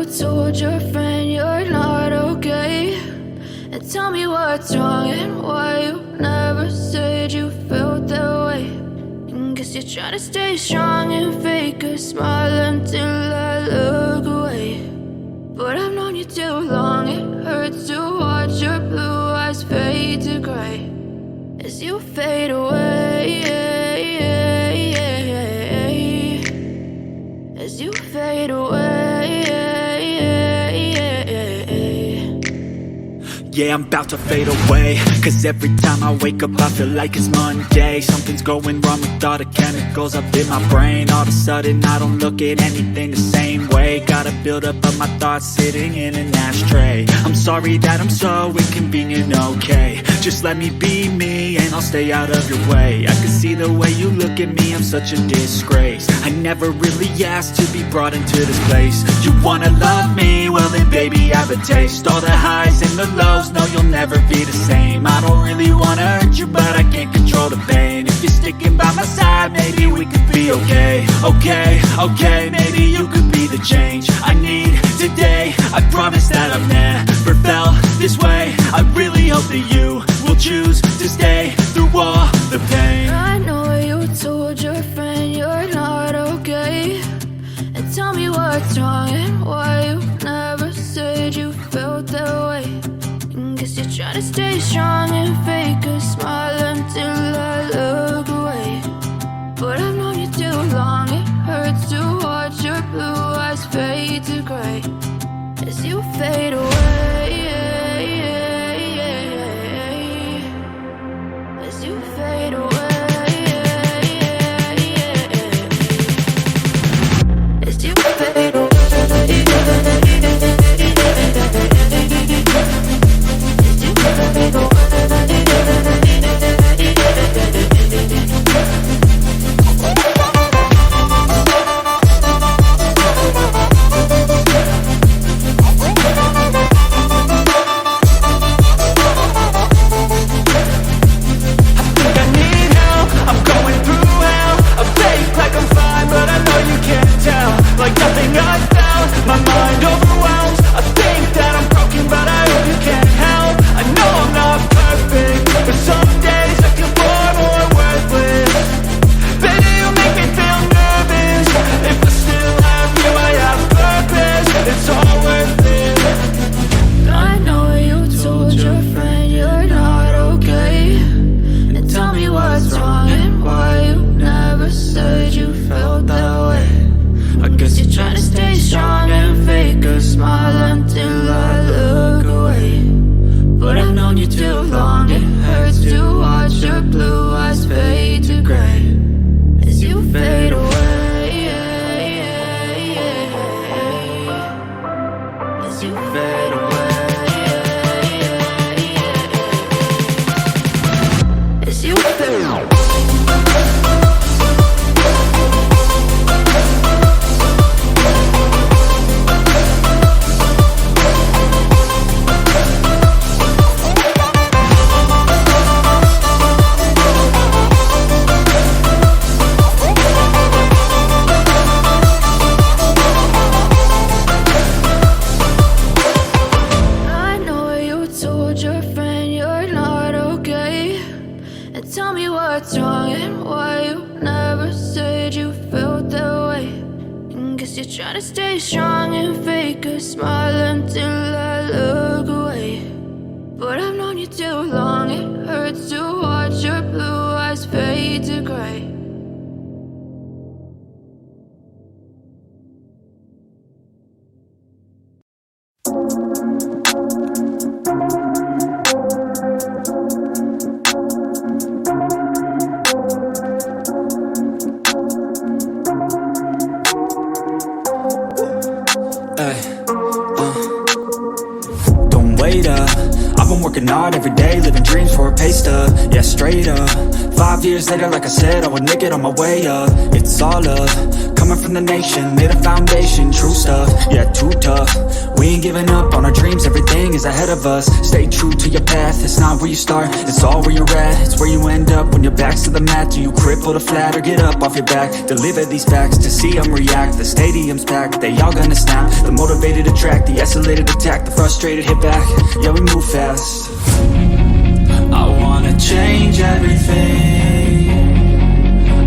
told your friend you're not okay? And tell me what's wrong and why you never said you felt that way. And guess you're trying to stay strong and fake a smile until I look away. But I've known you too long, it hurts to watch your blue eyes fade to gray as you fade away, as you fade away. Yeah, I'm about to fade away, cause every time I wake up I feel like it's Monday. Something's going wrong with all the chemicals up in my brain. All of a sudden I don't look at anything the same way. Got a buildup of my thoughts sitting in an ashtray. I'm sorry that I'm so inconvenient, okay? Just let me be me and I'll stay out of your way. I can see the way you look at me, I'm such a disgrace. I never really asked to be brought into this place. You wanna love me? Well then baby I have a taste. All the highs and the lows, no, you'll never be the same. I don't really wanna hurt you, but I can't control the pain. If you're sticking by my side, maybe we could be okay. Okay, maybe you could be the change I need today. I promise that I've never felt this way. I really hope that you will choose to stay through all the pain. I know you told your friend you're not okay. And tell me what's wrong and why you never said you felt that way. Guess you're trying to stay strong and fake a smile until I look away. But I've known you too long, it hurts to watch your blue eyes fade to gray as you fade away, as you fade away, as you fade away. Every day, living dreams for a pay stub. Yeah, straight up. 5 years later, like I said, I would make it on my way up. It's all love, coming from the nation, made a foundation, true stuff. Yeah, too tough. We ain't giving up on our dreams, everything is ahead of us. Stay true to your path, it's not where you start, it's all where you're at. It's where you end up when your back's to the mat. Do you cripple to flat or get up off your back? Deliver these facts to see them react. The stadium's packed, they all gonna snap. The motivated attract, the escalated attack. The frustrated hit back, yeah we move fast. I wanna change everything,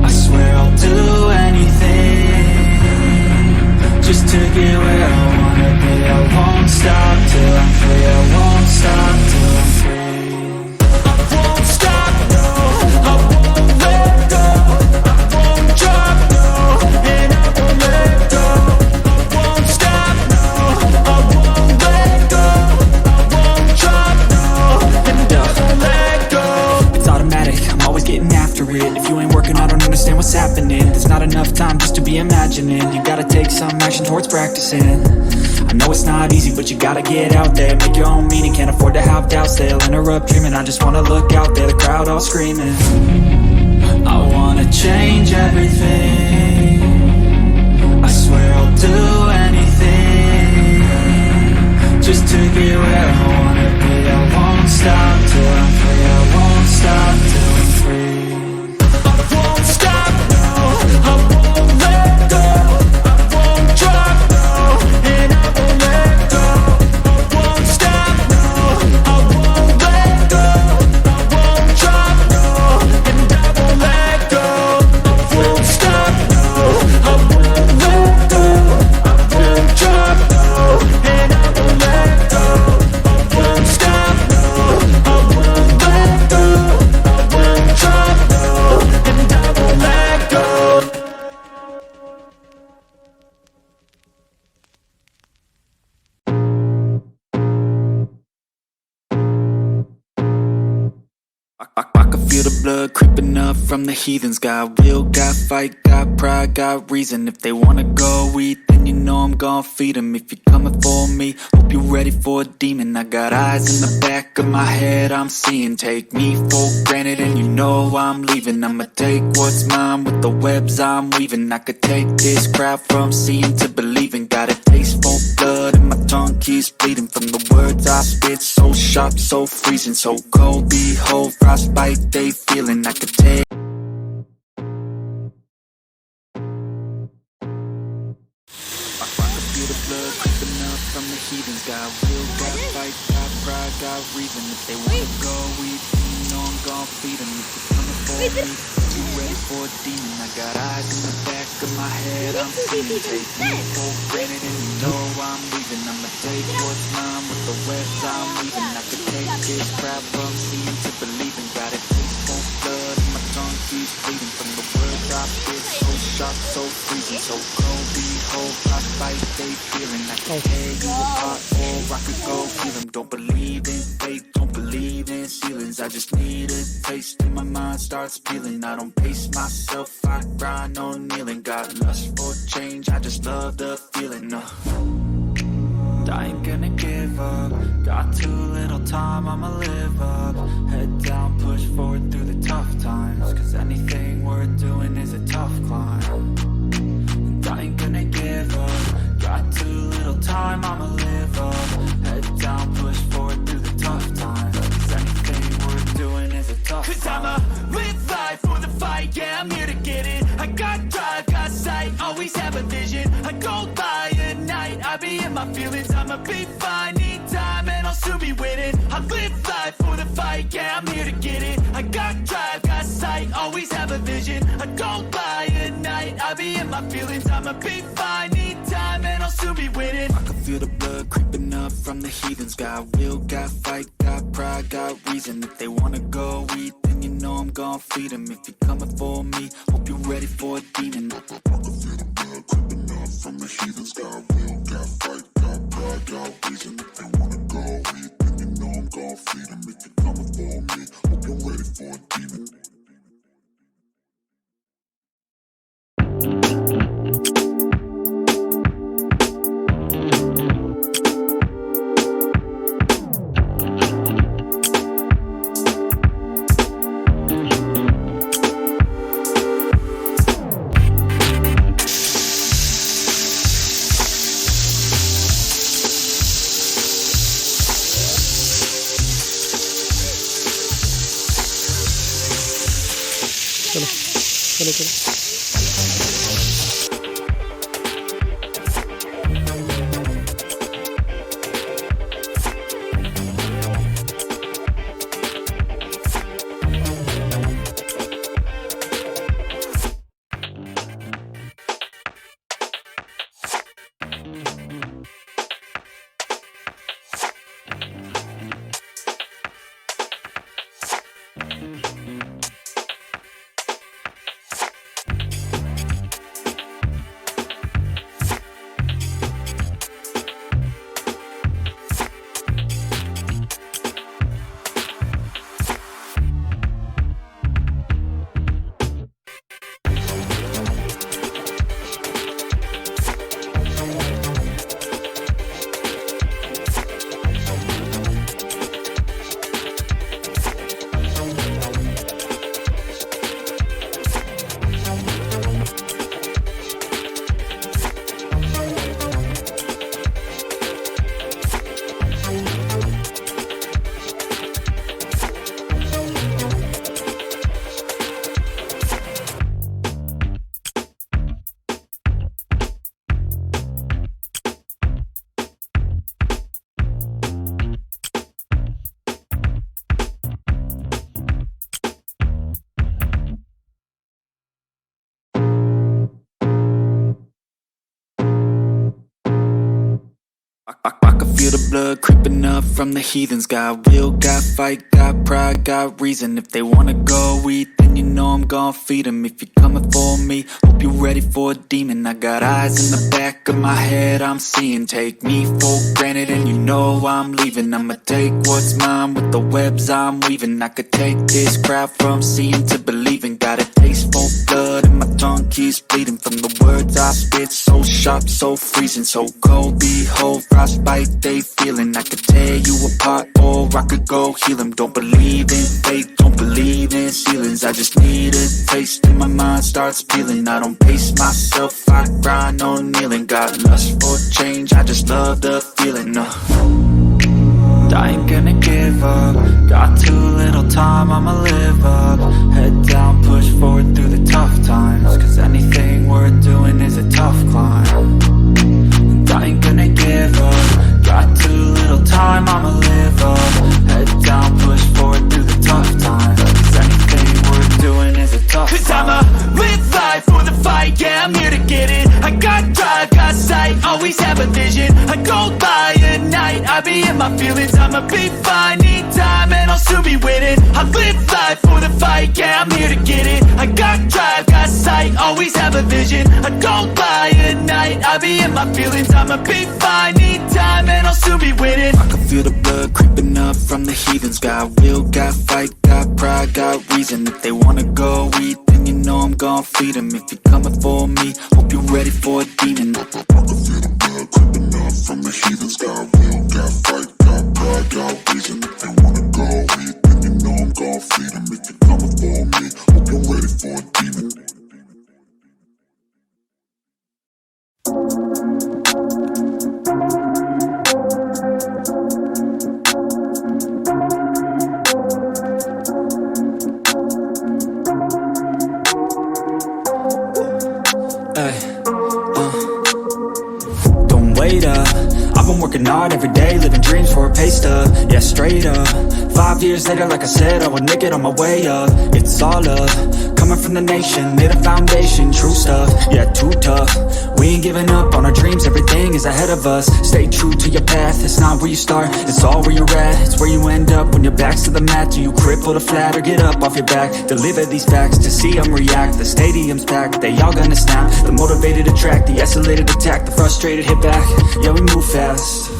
I swear I'll do anything just to get where I wanna be. I won't stop till I'm free, I won't stop till I'm free. I won't stop, no, I won't let go. I won't drop, no, and I won't let go. I won't stop, no, I won't let go. I won't drop, no, and I won't let go. It's automatic, I'm always getting after it. If you ain't working, I don't understand what's happening. There's not enough time just to be imagining. You gotta take some action towards practicing. I know it's not easy, but you gotta get out there. Make your own meaning, can't afford to have doubts. They'll interrupt dreaming, I just wanna look out there. The crowd all screaming. I wanna change everything, I swear I'll do anything just to get where I wanna be. I won't stop till I'm free, I won't stop till I'm free. I won't stop, no, I won't let go. I won't drop, no, and I won't let go. I won't stop, no, I won't let go. I won't drop, no, and I won't let go. I won't stop, no, I won't let go. I won't drop, no, and I won't let go. I won't stop, no, I won't let go. I won't drop, no, and I won't let go. I can feel the blood creeping up from the heathens. Got will, got fight, got pride, got reason. If they wanna go eat, then you know I'm gon' feed them. If you're coming for me, hope you're ready for a demon. I got eyes in the back of my head, I'm seeing. Take me for granted and you know I'm leaving. I'ma take what's mine with the webs I'm weaving. I could take this crowd from seeing to believing. Got a taste for blood and my tongue keeps bleeding from the words I spit. So sharp, so freezing, so cold. Behold, frostbite they feeling. I could take. I could feel the blood creeping up from the heathens. Got will, got fight, got pride, got reason. If they wanna go eat, then you know I'm gon' feed them. If you're coming for me, you ready for a demon. I got eyes in the back of my head, I'm seeing. Take me for granted and you know I'm leaving. I'ma take what's mine with the webs I'm weaving. I could take this crowd from seeing to believing. Got a taste for blood and my tongue keeps bleeding from the words I spit. So sharp, so freezing, so cold. Behold, frostbite they feeling. I can tear you apart or I could go kill them. Don't believe in fate, don't believe in ceilings. I just need a taste and my mind starts peeling. I don't pace myself, I grind on kneeling. Got lust for change, I just love the feeling. I ain't gonna give up. Got too little time, I'ma live up. Head down, push forward through the tough times. Cause anything worth doing is a tough climb. And I ain't gonna give up. Got too little time, I'ma live up. Head down, push forward through the tough times. Cause anything worth doing is a tough climb. Cause I'ma live life for the fight, yeah, I'm here to get it. I got drive, got sight, always have a vision. I go by at night, I be in my feelings. I'ma be fine, need time, and I'll soon be winning. I live life for the fight, yeah, I'm here to get it. I got drive, got sight, always have a vision. I go by at night, I be in my feelings. I'ma be fine, need time, and I'll soon be winning. I can feel the blood creeping up from the heathens. Got will, got fight, got pride, got reason. If they wanna go eat, then you know I'm gon' feed them. If you're coming for me, hope you're ready for a demon. I can feel the blood creeping up from the heathens. Got will, got fight, got pride, got reason. If they wanna go eat, then you know I'm gon' feed them. If you're coming for me, hope you're ready for a demon. चलो चलो। I can feel the blood creeping up from the heathens. Got will, got fight, got pride, got reason. If they wanna go eat, then you know I'm gon' feed them. If you're coming for me, hope you're ready for a demon. I got eyes in the back of my head, I'm seeing. Take me for granted and you know I'm leaving. I'ma take what's mine with the webs I'm weaving. I could take this crowd from seeing to believing. Got a taste for blood and my tongue keeps bleeding from the words I spit. So sharp, so freezing, so cold. Behold, frostbite they feeling. I could tear you apart or I could go heal them. Don't believe in fate, don't believe in ceilings. I just need a taste and my mind starts peeling. I don't pace myself, I grind on kneeling. Got lust for change, I just love the feeling. I ain't gonna give up. Got too little time, I'ma live up. Head down, push forward through the tough times. Cause anything worth doing is a tough climb. And I ain't gonna give up. Got too little time, I'ma live up. Head down, push forward through the tough times. Cause anything worth doing is a tough climb. Cause I'ma live life for the fight, yeah, I'm here to get it. I got drive, got sight, always have a vision. I go by at night, I be in my feelings. I'ma be fine, need time, and I'll soon be winning. I live life for the fight, yeah, I'm here to get it. I got drive, got sight, always have a vision. I go by at night, I be in my feelings. I'ma be fine, need time, and I'll soon be winning. I can feel the blood creeping up from the heathens. Got will, got fight, got pride, got reason. If they wanna go eat, then you know I'm gon' feed them. If you're coming for me, hope you're ready for a demon. I can feel the blood creeping up from the heathens. Got will, got fight, got pride, got reason. If they wanna go eat, then you know I'm gon' feed them. If you're coming for me, hope you're ready for a demon. Don't wait up, I've been working hard every day, living dreams for a pay stub, yeah, straight up. 5 years later, like I said, I would make it on my way up. It's all love, coming from the nation, made a foundation, true stuff, yeah, too tough. We ain't giving up on our dreams, everything is ahead of us. Stay true to your path, it's not where you start, it's all where you're at. It's where you end up when your back's to the mat. Do you cripple the flat or get up off your back? Deliver these facts to see them react. The stadium's packed, they all gonna snap. The motivated attract, the isolated attack. The frustrated hit back, yeah, we move fast.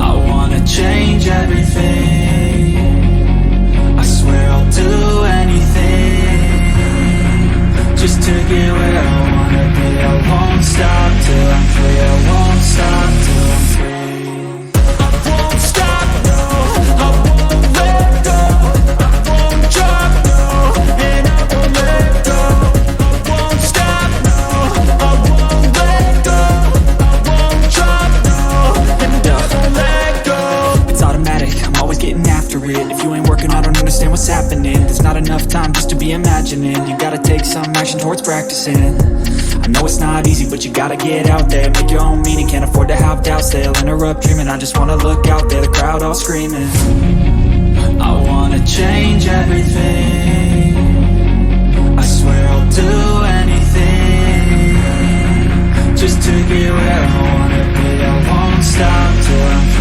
I wanna change everything, I swear I'll do anything just to get where I wanna be. I won't stop till I'm free, I won't stop till I'm free. I won't stop, no, I won't let go. I won't drop, no, and I won't let go. I won't stop, no, I won't let go. I won't drop, no, and I won't let go. It's automatic, I'm always getting after it. If you ain't working, I don't understand what's happening. There's not enough time just to be imagining. You gotta take practicing. I know it's not easy, but you gotta get out there. Make your own meaning, can't afford to have doubts. They'll interrupt dreaming, I just wanna look out there. The crowd all screaming, I wanna change everything. I swear I'll do anything just to get where I wanna be. I won't stop till I'm